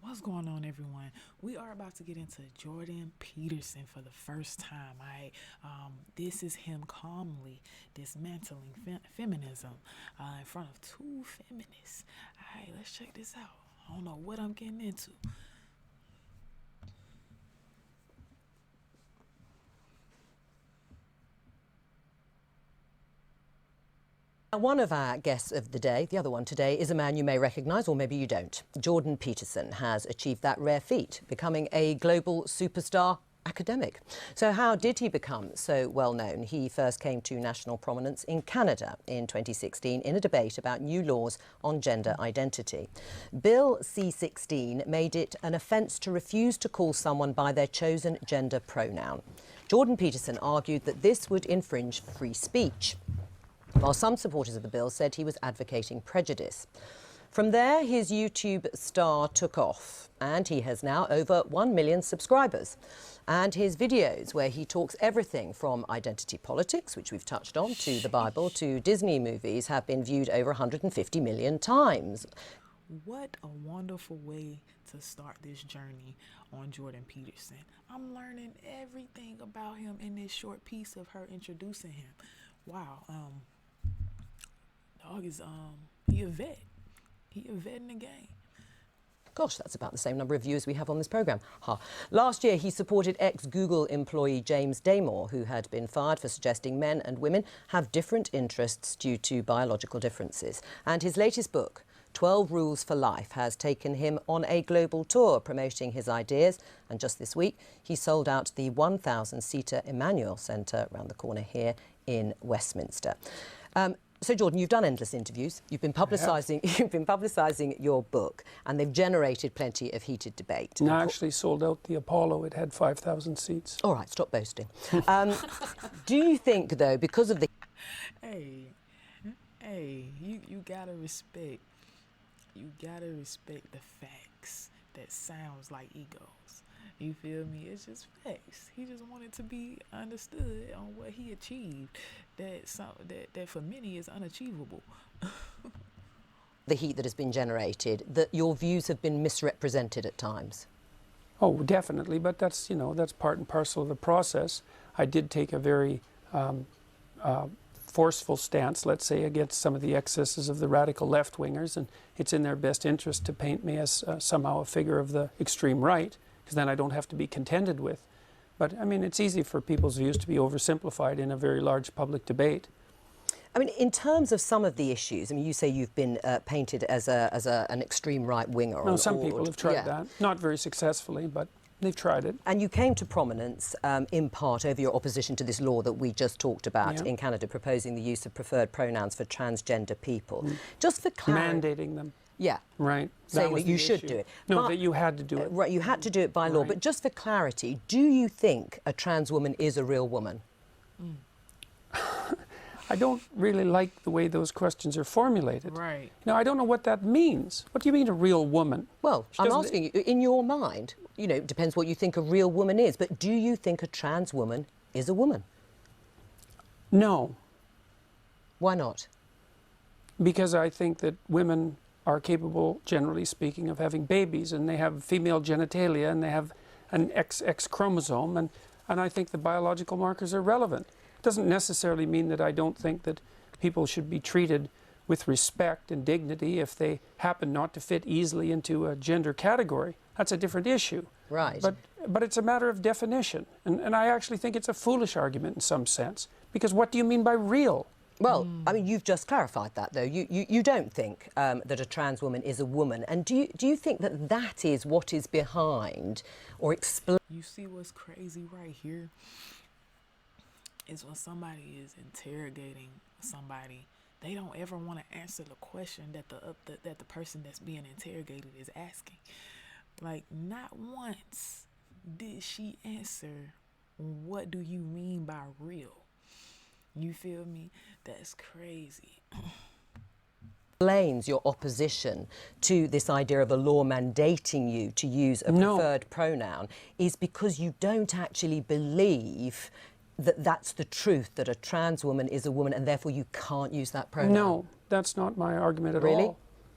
What's going on, everyone? We are about to get into Jordan Peterson for the first time. This is him calmly dismantling feminism in front of two feminists. All right, let's check this out. I don't know what I'm getting into. One of our guests of the day, the other one today, is a man you may recognise, or maybe you don't. Jordan Peterson has achieved that rare feat, becoming a global superstar academic. So how did he become so well known? He first came to national prominence in Canada in 2016 in a debate about new laws on gender identity. Bill C-16 made it an offence to refuse to call someone by their chosen gender pronoun. Jordan Peterson argued that this would infringe free speech, while some supporters of the bill said he was advocating prejudice. From there, his YouTube star took off, and he has now over 1 million subscribers. And his videos, where he talks everything from identity politics, which we've touched on, to the Bible, to Disney movies, have been viewed over 150 million times. What a wonderful way to start this journey on Jordan Peterson. I'm learning everything about him in this short piece of her introducing him. Wow. Dog is he a vet. He a vet in the game. Gosh, that's about the same number of viewers we have on this programme. Last year, he supported ex-Google employee James Damore, who had been fired for suggesting men and women have different interests due to biological differences. And his latest book, 12 Rules for Life, has taken him on a global tour promoting his ideas. And just this week, he sold out the 1,000-seater Emmanuel Centre around the corner here in Westminster. So, Jordan, you've done endless interviews. You've been publicising your book, and they've generated plenty of heated debate. No, I actually sold out the Apollo. It had 5,000 seats. All right, stop boasting. Do you think, though, because of the... Hey, you gotta respect. You gotta respect the facts that sounds like egos. You feel me? It's just facts. He just wanted to be understood on what he achieved that for many is unachievable. The heat that has been generated, that your views have been misrepresented at times. Oh, definitely, but that's, that's part and parcel of the process. I did take a very forceful stance, let's say, against some of the excesses of the radical left-wingers, and it's in their best interest to paint me as somehow a figure of the extreme right, because then I don't have to be contended with. But, I mean, it's easy for people's views to be oversimplified in a very large public debate. I mean, in terms of some of the issues, I mean, you say you've been painted as an extreme right-winger. No, some people have tried that. Not very successfully, but they've tried it. And you came to prominence in part over your opposition to this law that we just talked about in Canada, proposing the use of preferred pronouns for transgender people. Just for clarity... Mandating them. Yeah. Right. Saying that you should do it. No, that you had to do it. Right, you had to do it by law. But just for clarity, do you think a trans woman is a real woman? I don't really like the way those questions are formulated. Right. I don't know what that means. What do you mean a real woman? Well, I'm asking you, in your mind, it depends what you think a real woman is, but do you think a trans woman is a woman? No. Why not? Because I think that women are capable, generally speaking, of having babies, and they have female genitalia, and they have an XX chromosome, and I think the biological markers are relevant. It doesn't necessarily mean that I don't think that people should be treated with respect and dignity if they happen not to fit easily into a gender category. That's a different issue. Right. But it's a matter of definition, and I actually think it's a foolish argument in some sense, because what do you mean by real? Well, I mean, you've just clarified that, though. You don't think that a trans woman is a woman. And do you think that that is what is behind or explain... You see what's crazy right here is when somebody is interrogating somebody, they don't ever want to answer the question that the person that's being interrogated is asking. Like, not once did she answer, what do you mean by real? You feel me? That's crazy. Explains your opposition to this idea of a law mandating you to use a preferred pronoun is because you don't actually believe that that's the truth, that a trans woman is a woman and therefore you can't use that pronoun. No, that's not my argument at all. Really?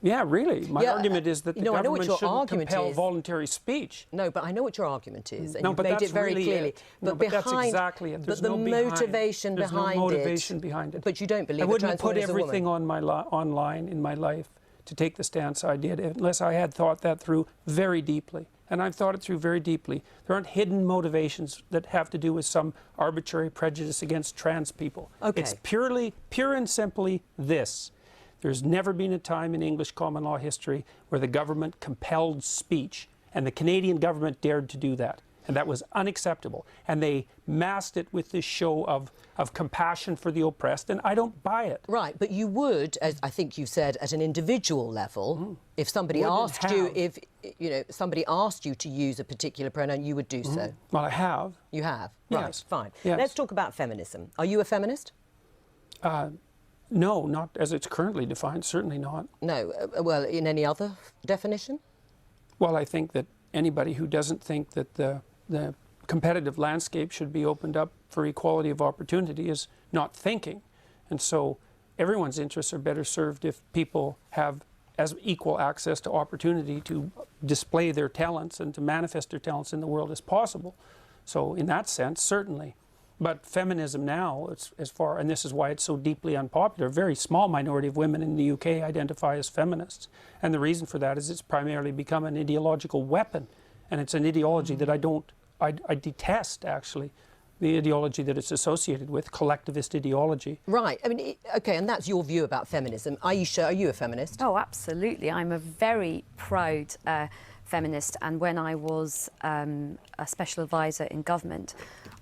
Yeah, really. My argument is that the government shouldn't compel voluntary speech. No, but I know what your argument is, and no, you've but made that's it very really clearly. But that's exactly it. There's but the motivation There's behind no motivation behind it. But you don't believe I wouldn't have put is a woman. everything on online in my life to take the stance I did unless I had thought that through very deeply. And I've thought it through very deeply. There aren't hidden motivations that have to do with some arbitrary prejudice against trans people. Okay. It's pure and simply this. There's never been a time in English common law history where the government compelled speech, and the Canadian government dared to do that. And that was unacceptable. And they masked it with this show of compassion for the oppressed, and I don't buy it. Right, but you would, as I think you said, at an individual level, if somebody asked you, somebody asked you to use a particular pronoun, you would do so. Well, I have. You have? Yes. Right, fine. Yes. Let's talk about feminism. Are you a feminist? No, not as it's currently defined, certainly not. No, well, in any other definition? Well, I think that anybody who doesn't think that the competitive landscape should be opened up for equality of opportunity is not thinking. And so everyone's interests are better served if people have as equal access to opportunity to display their talents and to manifest their talents in the world as possible. So in that sense, certainly. But feminism now, and this is why it's so deeply unpopular, a very small minority of women in the UK identify as feminists. And the reason for that is it's primarily become an ideological weapon. And it's an ideology that I detest, actually, the ideology that it's associated with, collectivist ideology. Right. I mean, OK, and that's your view about feminism. Aisha, are you a feminist? Oh, absolutely. I'm a very proud feminist. And when I was a special advisor in government,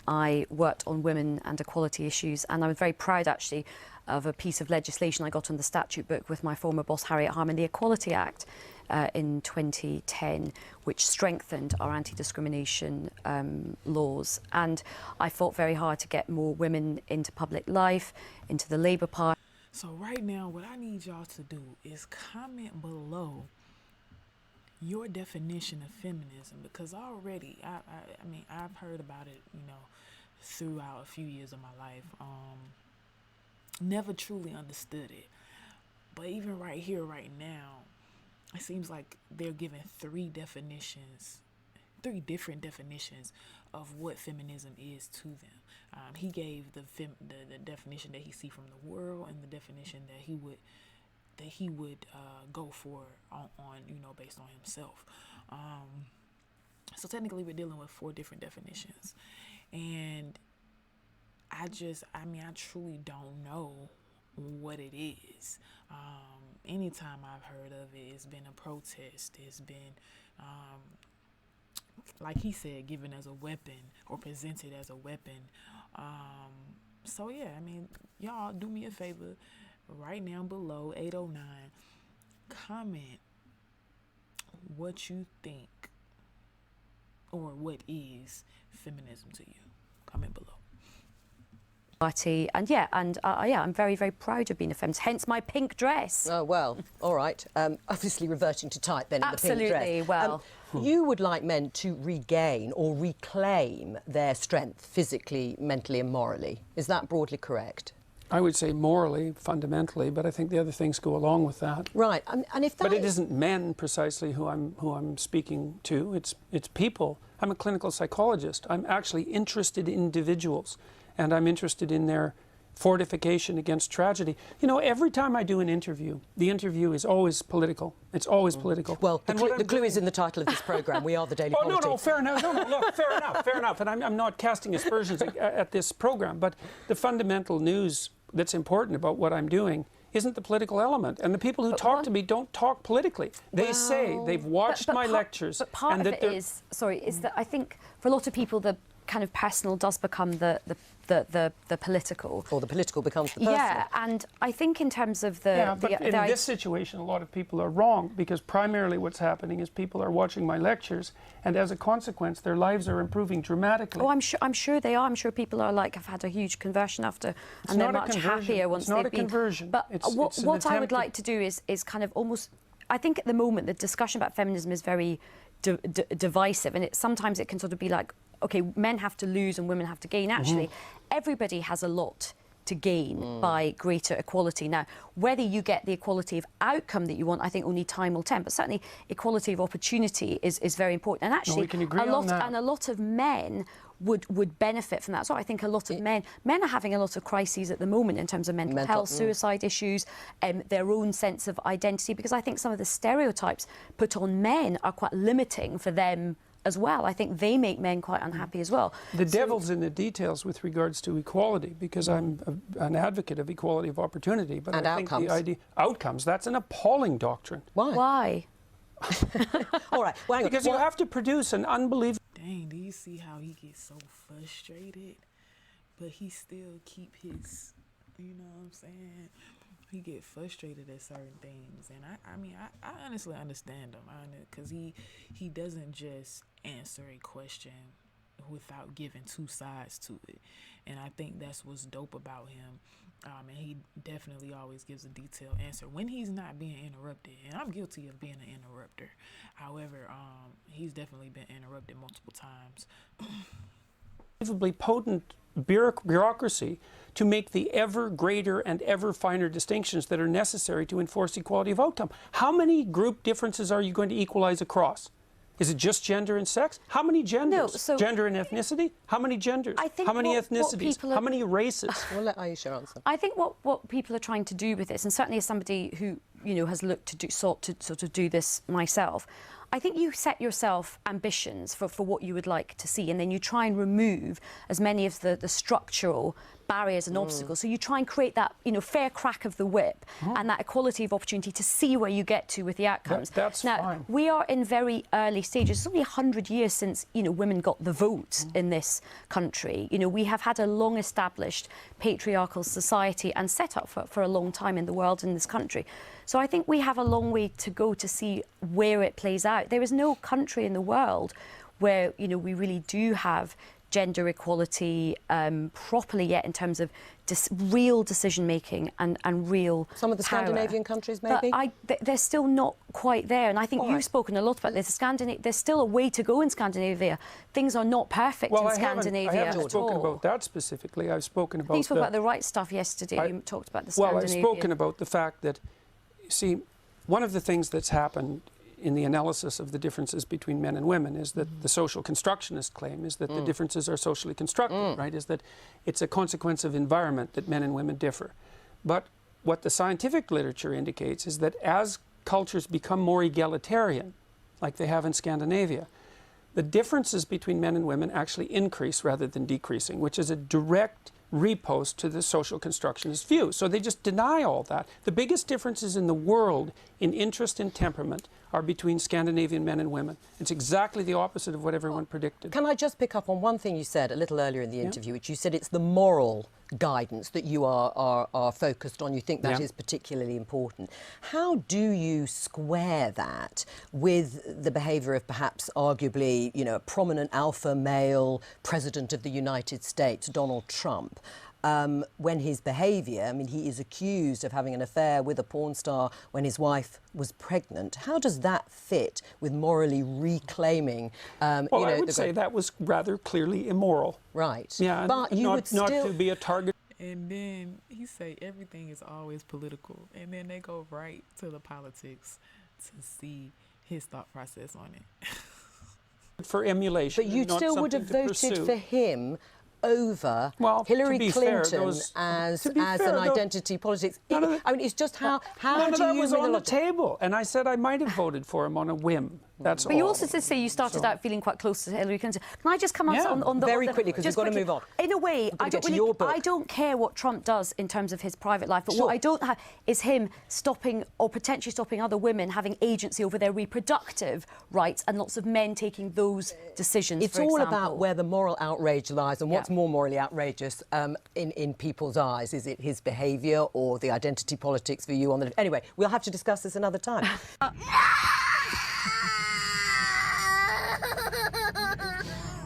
I worked on women and equality issues, and I was very proud, actually, of a piece of legislation I got on the statute book with my former boss, Harriet Harman, the Equality Act in 2010, which strengthened our anti-discrimination laws. And I fought very hard to get more women into public life, into the Labour Party. So right now, what I need y'all to do is comment below your definition of feminism, because already, I mean, I've heard about it, throughout a few years of my life. Never truly understood it. But even right here, right now, it seems like they're giving three different definitions of what feminism is to them. He gave the definition that he see from the world, and the definition that he would go for on based on himself. So technically we're dealing with 4 different definitions, and I truly don't know what it is. Anytime I've heard of it, it's been a protest. It's been, like he said, given as a weapon or presented as a weapon. So yeah, I mean, y'all do me a favor. Right now below 809, comment what you think or what is feminism to you. Comment below. And I'm very, very proud of being a feminist, hence my pink dress. Oh, well, all right. Obviously reverting to type then in the pink dress. Absolutely, well. You would like men to regain or reclaim their strength physically, mentally and morally. Is that broadly correct? I would say morally, fundamentally, but I think the other things go along with that. Right, and if that But it isn't men precisely who I'm speaking to. It's people. I'm a clinical psychologist. I'm actually interested in individuals, and I'm interested in their fortification against tragedy. Every time I do an interview, the interview is always political. It's always political. Well, the clue is in the title of this programme. We are the Daily Politics. No, fair enough. No, look, fair enough. And I'm not casting aspersions at this programme, but the fundamental news that's important about what I'm doing isn't the political element. And the people who talk to me don't talk politically. They say they've watched my lectures. But part of it is that I think for a lot of people the kind of personal does become the political. Or the political becomes the personal. Yeah, and I think in terms of in this situation, a lot of people are wrong, because primarily what's happening is people are watching my lectures, and as a consequence, their lives are improving dramatically. Oh, I'm sure they are. I'm sure people are have had a huge conversion after, and they're much happier once they've been. It's not a conversion. But what I would like to do is kind of almost. I think at the moment the discussion about feminism is very divisive, and sometimes it can sort of be like, okay, men have to lose and women have to gain. Actually, everybody has a lot to gain by greater equality. Now, whether you get the equality of outcome that you want, I think only time will tell. But certainly, equality of opportunity is very important. And actually, we can agree on that. a lot of men would benefit from that. So I think a lot of men are having a lot of crises at the moment in terms of mental health, suicide issues, their own sense of identity, because I think some of the stereotypes put on men are quite limiting for them as well. I think they make men quite unhappy as well. The devil's in the details with regards to equality, because I'm an advocate of equality of opportunity, but and I think outcomes. the idea outcomes, that's an appalling doctrine. Why? All right. Well, hang on. Because you have to produce an unbelievable. Dang, do you see how he gets so frustrated, but he still keep his, you know what I'm saying? He get frustrated at certain things, and I mean, I honestly understand him, because he doesn't just answer a question without giving two sides to it, and I think that's what's dope about him. And he definitely always gives a detailed answer when he's not being interrupted. And I'm guilty of being an interrupter. However, he's definitely been interrupted multiple times. Unbelievably potent bureaucracy to make the ever greater and ever finer distinctions that are necessary to enforce equality of outcome. How many group differences are you going to equalize across? Is it just gender and sex? How many genders? No, so gender and ethnicity? How many genders? I think how many what ethnicities? How many races? We'll let Aisha answer. I think what people are trying to do with this, and certainly as somebody who has looked to sought to sort of do this myself, I think you set yourself ambitions for what you would like to see, and then you try and remove as many of the structural barriers and obstacles. So you try and create that fair crack of the whip and that equality of opportunity to see where you get to with the outcomes. That's now, fine. we are in very early stages. It's only 100 years since women got the vote in this country. We have had a long established patriarchal society and set up for a long time in the world, in this country. So I think we have a long way to go to see where it plays out. There is no country in the world where we really do have gender equality properly yet, in terms of real decision making and real Some of the power. Scandinavian countries, maybe? But they're still not quite there, and I think you've spoken a lot about this. There's still a way to go in Scandinavia. Things are not perfect in Scandinavia. I haven't spoken about that specifically. I've spoken about. You spoke about the right stuff yesterday. You talked about the Scandinavia. Well, I've spoken about the fact that, see, one of the things that's happened in the analysis of the differences between men and women is that the social constructionist claim is that the differences are socially constructed, right? Is that it's a consequence of environment that men and women differ. But what the scientific literature indicates is that as cultures become more egalitarian, like they have in Scandinavia, the differences between men and women actually increase rather than decreasing, which is a direct repost to the social constructionist view. So they just deny all that. The biggest differences in the world in interest and temperament are between Scandinavian men and women. It's exactly the opposite of what everyone predicted. Can I just pick up on one thing you said a little earlier in the interview, which you said it's the moral guidance that you are focused on. You think that is particularly important. How do you square that with the behaviour of perhaps arguably, a prominent alpha male president of the United States, Donald Trump? When his behaviour, he is accused of having an affair with a porn star when his wife was pregnant. How does that fit with morally reclaiming? Well, I would say that was rather clearly immoral. Right. Yeah, but you would still... not to be a target. And then he say everything is always political, and then they go right to the politics to see his thought process on it. For emulation. But you still would have voted for him over Hillary Clinton as an identity politics. It's just how none do of that you was on the table, and I said I might have voted for him on a whim. That's all. But you also did say you started out feeling quite close to Hillary Clinton. Can I just come on the very quickly, because we've got to move on. In a way, I don't care what Trump does in terms of his private life, but what I don't have is him stopping or potentially stopping other women having agency over their reproductive rights, and lots of men taking those decisions. It's all about where the moral outrage lies, and what's more morally outrageous in people's eyes. Is it his behaviour or the identity politics for you on the... Anyway, we'll have to discuss this another time.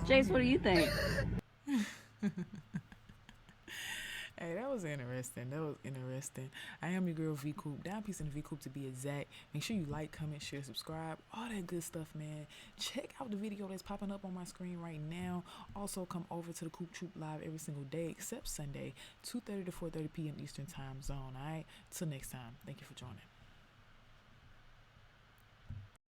Jace, what do you think? Hey, that was interesting. I am your girl VCoop. Down peace in VCoop to be exact. Make sure you like, comment, share, subscribe, all that good stuff, man. Check out the video that's popping up on my screen right now. Also, come over to the Coop Troop Live every single day except Sunday, 2:30 to 4:30 p.m. Eastern Time Zone. All right. Till next time. Thank you for joining.